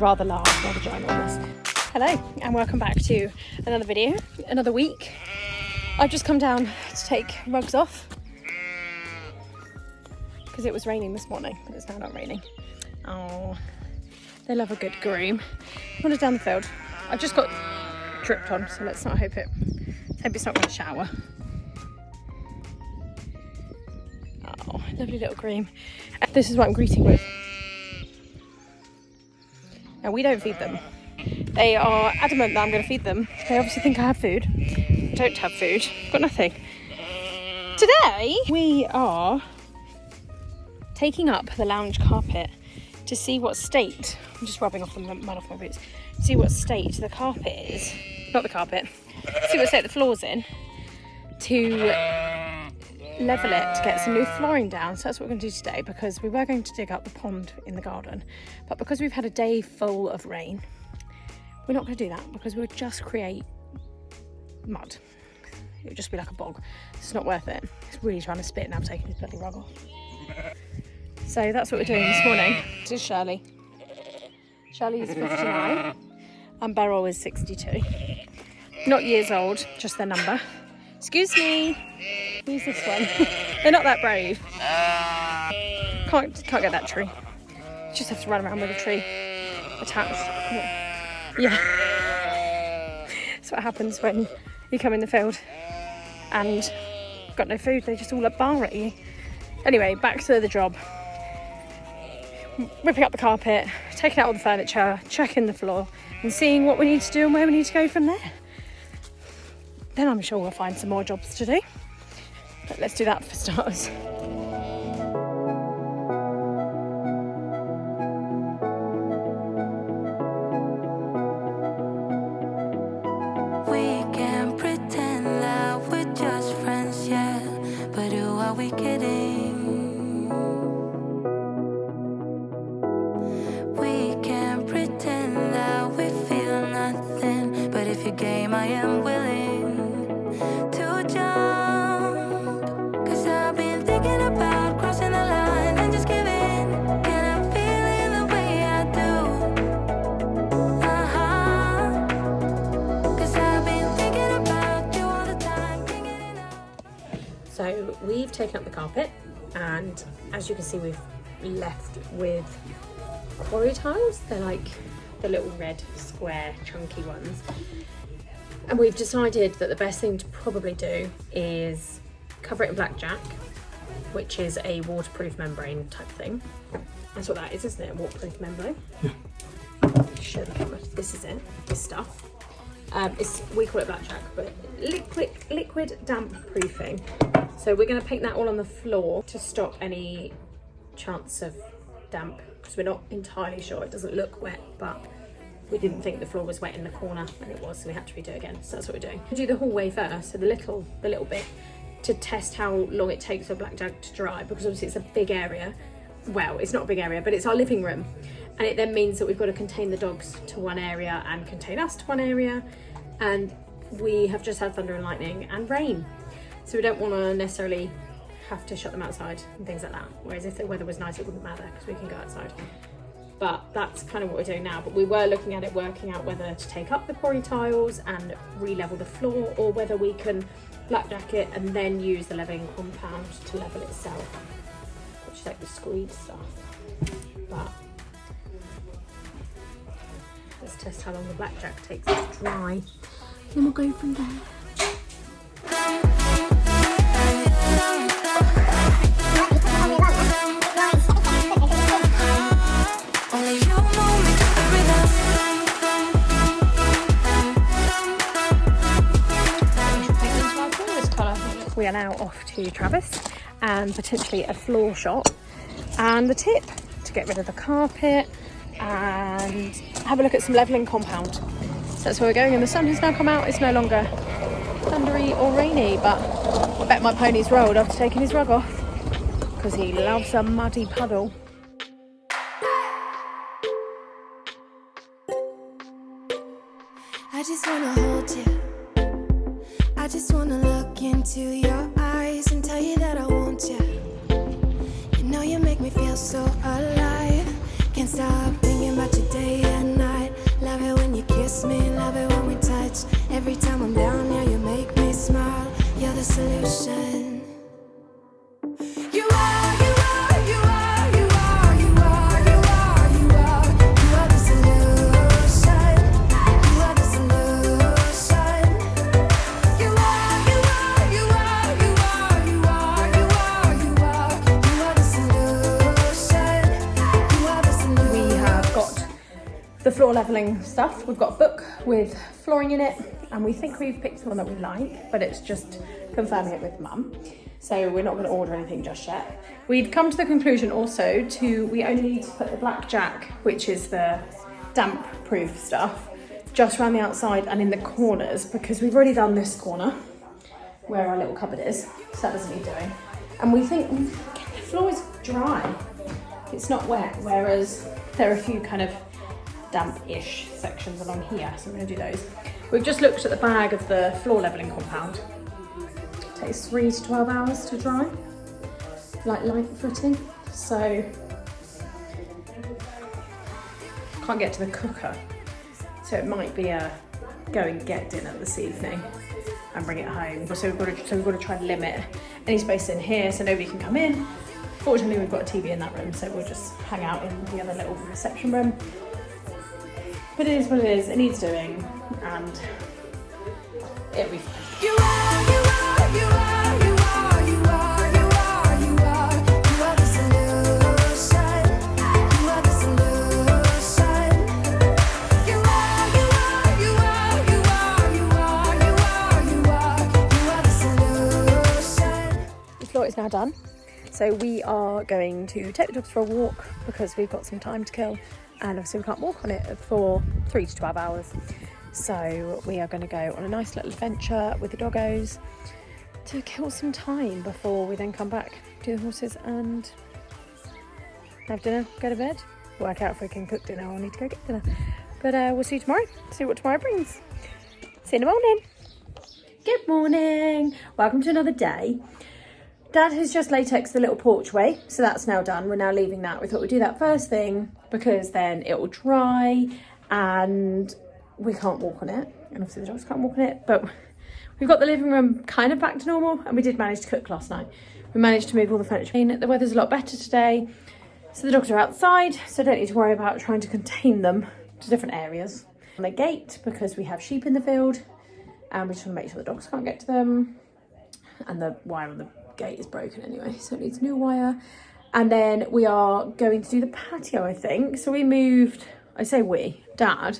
rather large, rather ginormous. Hello and welcome back to another video, another week. I've just come down to take rugs off because it was raining this morning, but it's now not raining. Oh, they love a good groom. I wandered down the field. I've just got dripped on, so let's not hope it's not going to shower. Oh, lovely little groom. This is what I'm greeting with. Now, we don't feed them. They are adamant that I'm going to feed them. They obviously think I have food. I don't have food. I've got nothing. Today, we are taking up the lounge carpet to see what state, I'm just rubbing off the mud off my boots, see what state the carpet is, not the carpet, see what state the floor's in, to level it, to get some new flooring down. So that's what we're going to do today, because we were going to dig up the pond in the garden, but because we've had a day full of rain, we're not going to do that, because we'll just create mud. It would just be like a bog. It's not worth it. It's really trying to spit and I'm taking his bloody rug off. So that's what we're doing this morning. This is Shirley. Shirley is 59 and Beryl is 62. Not years old, just their number. Excuse me. Who's this one? They're not that brave. Can't get that tree. You just have to run around with a tree attached. Yeah. That's what happens when you come in the field and got no food. They just all bar at you. Anyway, back to the job. Ripping up the carpet, taking out all the furniture, checking the floor and seeing what we need to do and where we need to go from there. Then I'm sure we'll find some more jobs to do. But let's do that for starters. We can pretend that we're just friends, yeah. But who are we kidding? We can pretend that we feel nothing. But if you're game, I am willing to jump. Cause I've been thinking about crossing the line and just giving. And I'm feeling the way I do. Cause I've been thinking about you all the time, thinking it up. So we've taken up the carpet, and as you can see, we've left with quarry tiles. They're like the little red square chunky ones, and we've decided that the best thing to probably do is cover it in blackjack, which is a waterproof membrane type thing. That's what that is, isn't it? A waterproof membrane. Yeah. Show the camera. This is it. This stuff. We call it blackjack, but liquid damp proofing. So we're going to paint that all on the floor to stop any chance of damp, because we're not entirely sure. It doesn't look wet, but we didn't think the floor was wet in the corner, and it was, so we had to redo it again. So that's what we're doing. We'll do the hallway first, so the little bit, to test how long it takes for blackjack to dry, because obviously it's a big area. Well, it's not a big area, but it's our living room, and it then means that we've got to contain the dogs to one area and contain us to one area, and we have just had thunder and lightning and rain, so we don't want to necessarily have to shut them outside and things like that. Whereas if the weather was nice, it wouldn't matter, because we can go outside. But that's kind of what we're doing now. But we were looking at it, working out whether to take up the quarry tiles and re-level the floor, or whether we can blackjack it and then use the leveling compound to level itself, which is like the squeeze stuff. But let's test how long the blackjack takes to dry, then we'll go from there. We are now off to Travis and potentially a floor shop and the tip to get rid of the carpet and have a look at some levelling compound. So that's where we're going, and the sun has now come out. It's no longer thundery or rainy, but I bet my pony's rolled after taking his rug off, because he loves a muddy puddle. I just wanna hold you. I just wanna look into your eyes and tell you that I want you. You know you make me feel so alive. Can't stop thinking about you day and night. levelling stuff. We've got a book with flooring in it, and we think we've picked one that we like, but it's just confirming it with Mum. So we're not going to order anything just yet. We've come to the conclusion also we only need to put the blackjack, which is the damp proof stuff, just around the outside and in the corners, because we've already done this corner where our little cupboard is, so that doesn't need doing. And we think the floor is dry, it's not wet, whereas there are a few kind of damp-ish sections along here, so we're going to do those. We've just looked at the bag of the floor levelling compound. It takes 3 to 12 hours to dry, like light footing, so can't get to the cooker, so it might be a go and get dinner this evening and bring it home. So we've got to try and limit any space in here so nobody can come in. Fortunately, we've got a TV in that room, so we'll just hang out in the other little reception room. But it is what it is. It needs doing, and it'll be fine. You are the solution. You are the solution. You are the solution. The floor is now done. So we are going to take the dogs for a walk because we've got some time to kill, and obviously we can't walk on it for 3 to 12 hours. So we are going to go on a nice little adventure with the doggos to kill some time before we then come back to the horses and have dinner, go to bed, work out if we can cook dinner or need to go get dinner. But we'll see you tomorrow, see what tomorrow brings. See you in the morning. Good morning. Welcome to another day. Dad has just latexed the little porchway, so that's now done. We're now leaving that. We thought we'd do that first thing because then it will dry and we can't walk on it. And obviously the dogs can't walk on it, but we've got the living room kind of back to normal, and we did manage to cook last night. We managed to move all the furniture in. The weather's a lot better today, so the dogs are outside, so I don't need to worry about trying to contain them to different areas. On the gate, because we have sheep in the field, and we just want to make sure the dogs can't get to them. And the wire on the gate is broken anyway, so it needs a new wire. And then we are going to do the patio, I think. So we moved, I say we, Dad.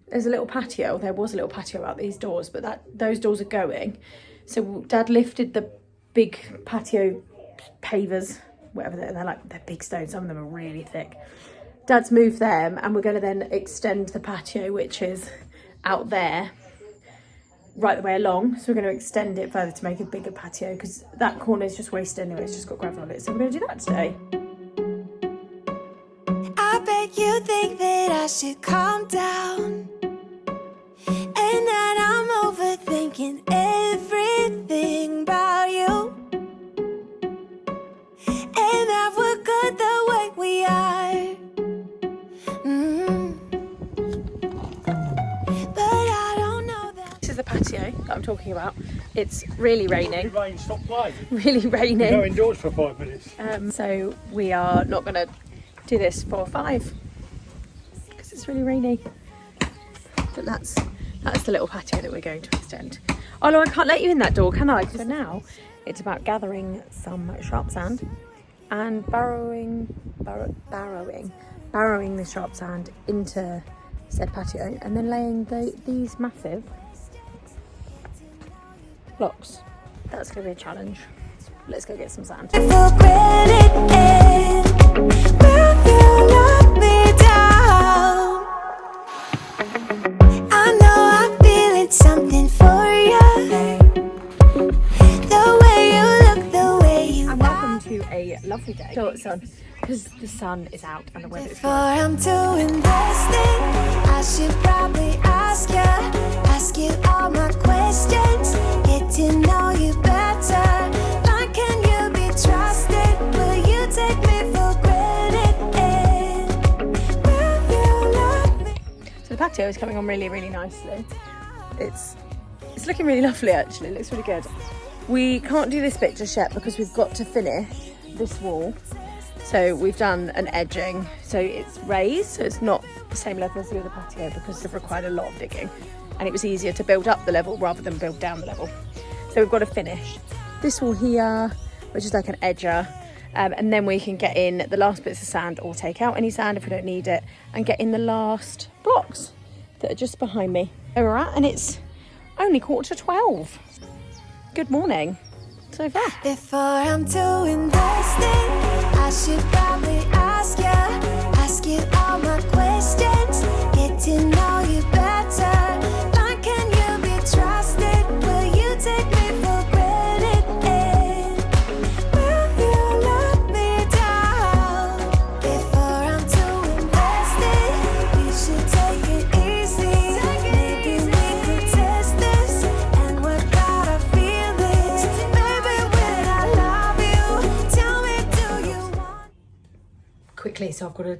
There's a little patio, there was a little patio out these doors, but those doors are going. So Dad lifted the big patio pavers, whatever they're big stones, some of them are really thick. Dad's moved them, and we're going to then extend the patio, which is out there, right the way along. So we're going to extend it further to make a bigger patio, because that corner is just wasted anyway, it's just got gravel on it. So we're going to do that today. I bet you think that I should calm down, and that I'm overthinking everything about you, and that we're good the way we are. But I don't know that. This is the patio that I'm talking about. It's really raining. Rain, stop playing. Really raining. Go indoors for 5 minutes. So we are not going to do this for 5 because it's really rainy. But that's the little patio that we're going to extend. Oh no, I can't let you in that door, can I? So now it's about gathering some sharp sand and burrowing the sharp sand into said patio, and then laying these massive blocks. That's going to be a challenge. Let's go get some sand. For granted, will you knock me down? I know I'm feeling something for you. The way you look, the way you And welcome to a lovely day. So sun, because the sun is out and the weather is Before good. I'm too invested, I should probably ask you all my questions, get to know you better. Like, can you be trusted? Will you take me for granted? Will you love me? So the patio is coming on really, really nicely. It's looking really lovely actually. It looks really good. We can't do this bit just yet because we've got to finish this wall. So we've done an edging, so it's raised, so it's not the same level as the other patio because they've required a lot of digging, and it was easier to build up the level rather than build down the level. So we've got to finish this wall here, which is like an edger, and then we can get in the last bits of sand or take out any sand if we don't need it and get in the last blocks that are just behind me. There we're at, and it's only 11:45. Good morning so far. Before I'm too invested, I should probably ask you all my questions, get to know you better. Like, can you be trusted? Will you take me for granted? Will you let me down? Before I'm too invested, you should take it easy. Maybe we could test this and work out our feelings. Maybe when I love you, tell me, do you want? Quickly, so I've got to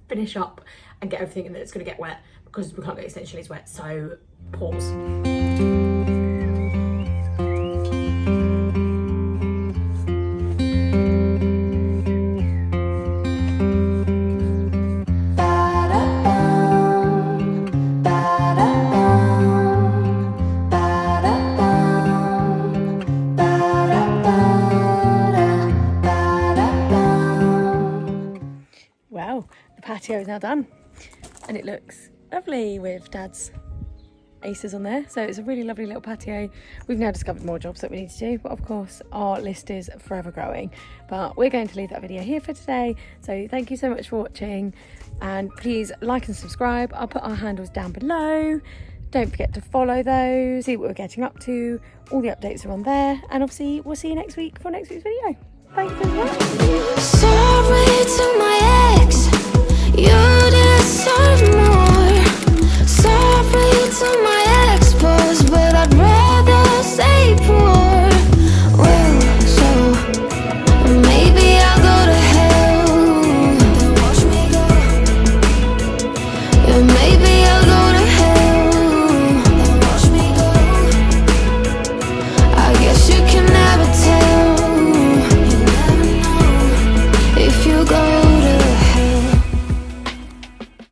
finish up and get everything in that's going to get wet because we can't get extension leads wet, so pause. Well, the patio is now done and it looks lovely with Dad's aces on there, so it's a really lovely little patio. We've now discovered more jobs that we need to do, but of course our list is forever growing. But we're going to leave that video here for today, so thank you so much for watching, and please like and subscribe. I'll put our handles down below. Don't forget to follow those, see what we're getting up to. All the updates are on there, and obviously we'll see you next week for next week's video. Thanks for watching. Sorry to my ex, you deserve more.